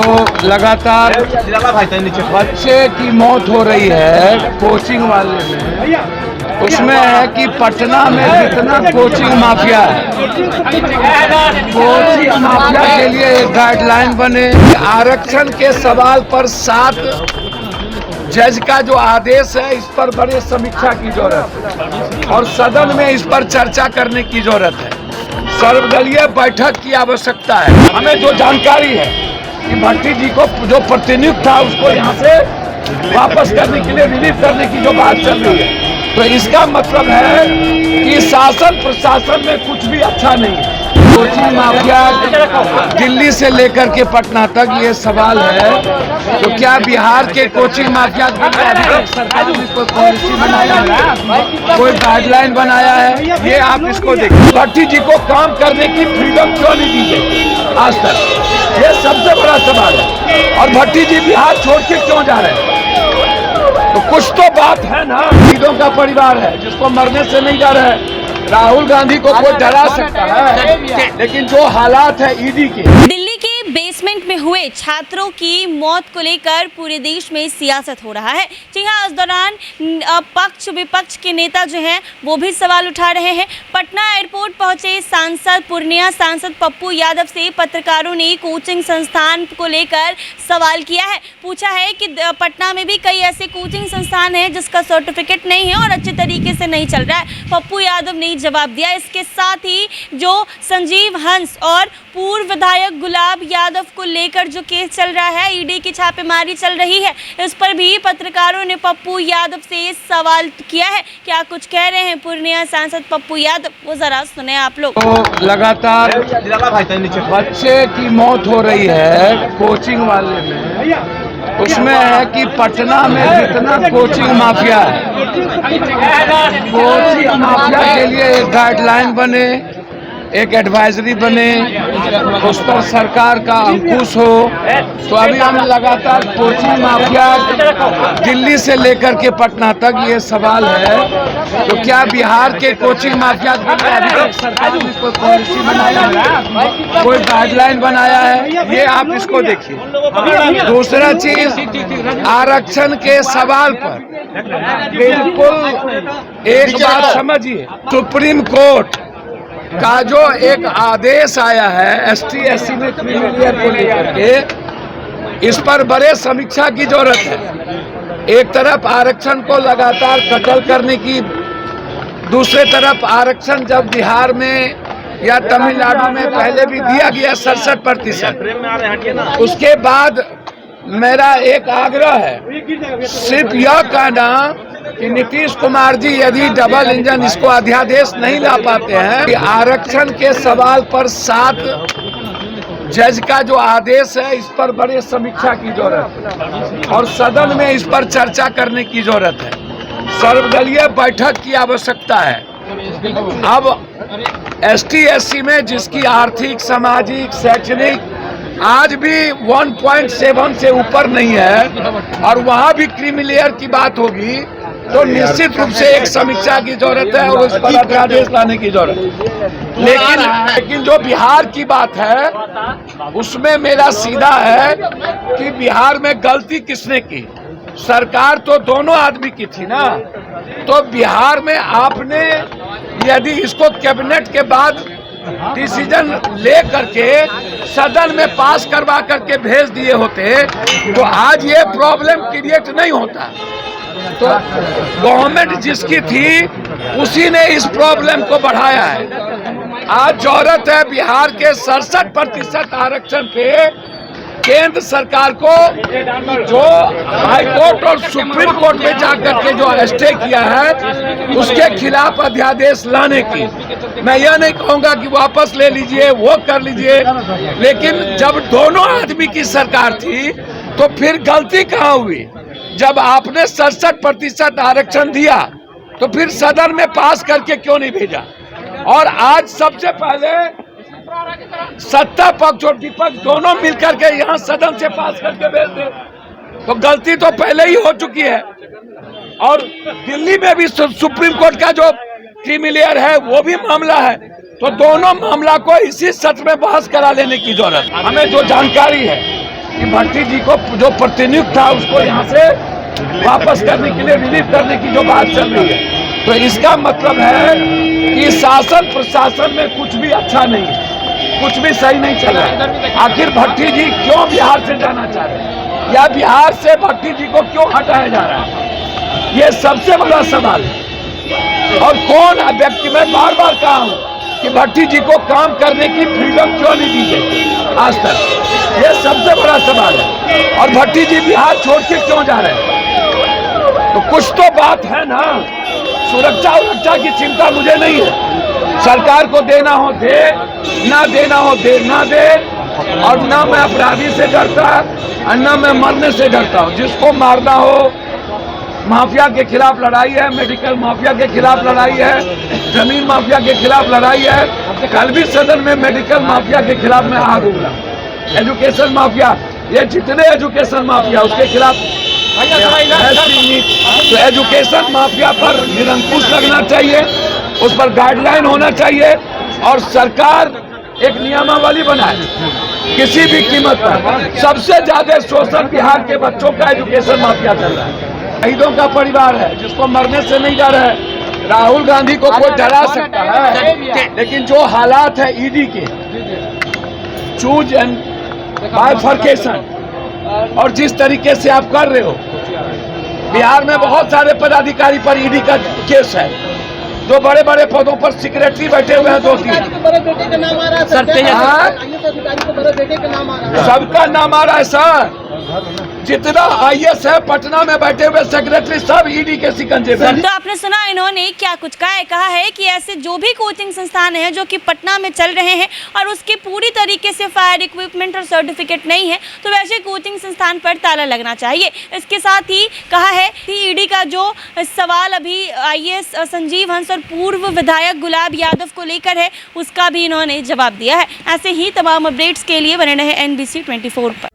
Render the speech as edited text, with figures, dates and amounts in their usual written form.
जो लगातार बच्चे की मौत हो रही है कोचिंग वाले में, उसमें है कि पटना में जितना कोचिंग माफिया है, कोचिंग माफिया के लिए एक गाइडलाइन बने। आरक्षण के सवाल पर 7 जज का जो आदेश है, इस पर बड़े समीक्षा की जरूरत है और सदन में इस पर चर्चा करने की जरूरत है। सर्वदलीय बैठक की आवश्यकता है। हमें जो जानकारी है कि भट्टी जी को जो प्रतिनियुक्त था उसको यहाँ से वापस करने के लिए रिलीज करने की जो बात चल रही है, तो इसका मतलब है कि शासन प्रशासन में कुछ भी अच्छा नहीं है। कोचिंग माफिया दिल्ली से लेकर के पटना तक ये सवाल है, तो क्या बिहार के कोचिंग माफिया के लिए अभी तक सरकार ने कोई पॉलिसी बनाया है, कोई गाइडलाइन बनाया है? ये आप इसको देखिए। भट्टी जी को काम करने की फ्रीडम क्यों नहीं दी गई आज तक, ये सबसे बड़ा सवाल है। और भट्टी जी बिहार छोड़ के क्यों जा रहे हैं? तो कुछ तो बात है ना। शहीदों का परिवार है जिसको मरने से नहीं डर है। राहुल गांधी को कोई डरा सकता है, लेकिन जो हालात है ईडी के, दिल्ली के बेसमेंट में हुए छात्रों की मौत को लेकर पूरे देश में सियासत हो रहा है। जी हाँ, इस दौरान पक्ष विपक्ष के नेता जो हैं वो भी सवाल उठा रहे हैं। पटना एयरपोर्ट पहुंचे सांसद पूर्णिया सांसद पप्पू यादव से पत्रकारों ने कोचिंग संस्थान को लेकर सवाल किया है। पूछा है कि पटना में भी कई ऐसे कोचिंग संस्थान हैं जिसका सर्टिफिकेट नहीं है और अच्छे तरीके से नहीं चल रहा है। पप्पू यादव ने जवाब दिया। इसके साथ ही जो संजीव हंस और पूर्व विधायक गुलाब यादव को लेकर जो केस चल रहा है, ईडी की छापेमारी चल रही है, इस पर भी पत्रकारों ने पप्पू यादव से सवाल किया है। क्या कुछ कह रहे हैं पूर्णिया सांसद पप्पू यादव, वो जरा सुने आप लोग। तो लगातार बच्चे की मौत हो रही है कोचिंग वाले में, उसमें है कि पटना में जितना कोचिंग माफिया है, कोचिंग माफिया के लिए एक गाइडलाइन बने, एक एडवाइजरी बने, उस पर सरकार का अंकुश हो। तो अभी हम लगातार कोचिंग माफिया दिल्ली से लेकर के पटना तक ये सवाल है, तो क्या बिहार के कोचिंग माफिया के लिए अभी तक सरकार ने कोई पॉलिसी बनाया है, कोई गाइडलाइन बनाया है? ये आप इसको देखिए। दूसरा चीज, आरक्षण के सवाल पर बिल्कुल एक बात समझिए, सुप्रीम कोर्ट का जो एक आदेश आया है ST SC में क्रिमिनल को लेकर के, इस पर बड़े समीक्षा की जरूरत है। एक तरफ आरक्षण को लगातार कतल करने की, दूसरे तरफ आरक्षण जब बिहार में या तमिलनाडु में पहले भी दिया गया 67%, उसके बाद मेरा एक आग्रह है, सिर्फ यह कहना कि नीतीश कुमार जी यदि डबल इंजन इसको अध्यादेश नहीं ला पाते हैं, कि आरक्षण के सवाल पर 7 जज का जो आदेश है, इस पर बड़े समीक्षा की जरूरत है और सदन में इस पर चर्चा करने की जरूरत है। सर्वदलीय बैठक की आवश्यकता है। अब ST SC में जिसकी आर्थिक, सामाजिक, शैक्षणिक आज भी 1.7 से ऊपर नहीं है और वहाँ भी क्रीमी की बात होगी, तो निश्चित रूप से एक समीक्षा की जरूरत है और उस पर अध्यादेश लाने की जरूरत है। लेकिन जो बिहार की बात है, उसमें मेरा सीधा है कि बिहार में गलती किसने की? सरकार तो दोनों आदमी की थी ना। तो बिहार में आपने यदि इसको कैबिनेट के बाद डिसीजन ले करके सदन में पास करवा करके भेज दिए होते, तो आज ये प्रॉब्लम क्रिएट नहीं होता। तो गवर्नमेंट जिसकी थी उसी ने इस प्रॉब्लम को बढ़ाया है। आज जरूरत है बिहार के 67% आरक्षण पे केंद्र सरकार को, जो हाई कोर्ट और सुप्रीम कोर्ट में जाकर के जो स्टे किया है, उसके खिलाफ अध्यादेश लाने की। मैं यह नहीं कहूंगा कि वापस ले लीजिए, वो कर लीजिए, लेकिन जब दोनों आदमी की सरकार थी तो फिर गलती कहाँ हुई? जब आपने 67% आरक्षण दिया तो फिर सदन में पास करके क्यों नहीं भेजा? और आज सबसे पहले सत्ता पक्ष और विपक्ष दोनों मिलकर के यहाँ सदन से पास करके भेज दे, तो गलती तो पहले ही हो चुकी है। और दिल्ली में भी सुप्रीम कोर्ट का जो क्रिमिनल है वो भी मामला है, तो दोनों मामला को इसी सत्र में बहस करा लेने की जरूरत है। हमें जो जानकारी है कि भट्टी जी को जो प्रतिनियुक्त था उसको यहाँ से वापस करने के लिए रिलीव करने की जो बात चल रही है, तो इसका मतलब है कि शासन प्रशासन में कुछ भी अच्छा नहीं है, कुछ भी सही नहीं चल रहा है। आखिर भट्टी जी क्यों बिहार से जाना चाह रहे हैं या बिहार से भट्टी जी को क्यों हटाया जा रहा है, ये सबसे बड़ा सवाल है। और कौन व्यक्ति, मैं बार बार कहा हूँ कि भट्टी जी को काम करने की फ्रीडम क्यों नहीं दी गई आज तक, ये सबसे बड़ा सवाल है। और भट्टी जी बिहार छोड़ के क्यों जा रहे हैं, तो कुछ तो बात है ना। सुरक्षा की चिंता मुझे नहीं है, सरकार को देना हो दे, ना देना हो दे ना दे, और ना मैं अपराधी से डरता और ना मैं मरने से डरता हूँ। जिसको मारना हो, माफिया के खिलाफ लड़ाई है, मेडिकल माफिया के खिलाफ लड़ाई है, जमीन माफिया के खिलाफ लड़ाई है। कल भी सदन में मेडिकल माफिया के खिलाफ मैं आग उगला, एजुकेशन माफिया, ये जितने एजुकेशन माफिया उसके खिलाफ। तो एजुकेशन माफिया पर निरंकुश लगना चाहिए, उस पर गाइडलाइन होना चाहिए और सरकार एक नियमावली बनाए किसी भी कीमत पर। सबसे ज्यादा शोषण बिहार के बच्चों का एजुकेशन माफिया चल रहा है। शहीदों का परिवार है जिसको मरने से नहीं डर है। राहुल गांधी को कोई डरा सकता है, लेकिन जो हालात है ईडी के, चूज एंड बाइफर्केशन, और जिस तरीके से आप कर रहे हो, बिहार में बहुत सारे पदाधिकारी पर ईडी का केस है, जो बड़े बड़े पदों पर सेक्रेटरी बैठे हुए हैं, 2-3। बड़े बेटे का नाम आ रहा है सर, आईएएस अधिकारी को बड़े बेटे का नाम आ रहा है। सबका नाम आ रहा है सर, जितना आईएएस है पटना में बैठे हुए सेक्रेटरी सब ईडी के शिकंजे में। तो आपने सुना इन्होंने क्या कुछ कहा है कि ऐसे जो भी कोचिंग संस्थान हैं जो कि पटना में चल रहे हैं और उसके पूरी तरीके से फायर इक्विपमेंट और सर्टिफिकेट नहीं है, तो वैसे कोचिंग संस्थान पर ताला लगना चाहिए। इसके साथ ही कहा है कि ईडी का जो सवाल अभी आईएएस संजीव हंस और पूर्व विधायक गुलाब यादव को लेकर है, उसका भी इन्होंने जवाब दिया है। ऐसे ही तमाम अपडेट्स के लिए बने रहे NBC 24 पर।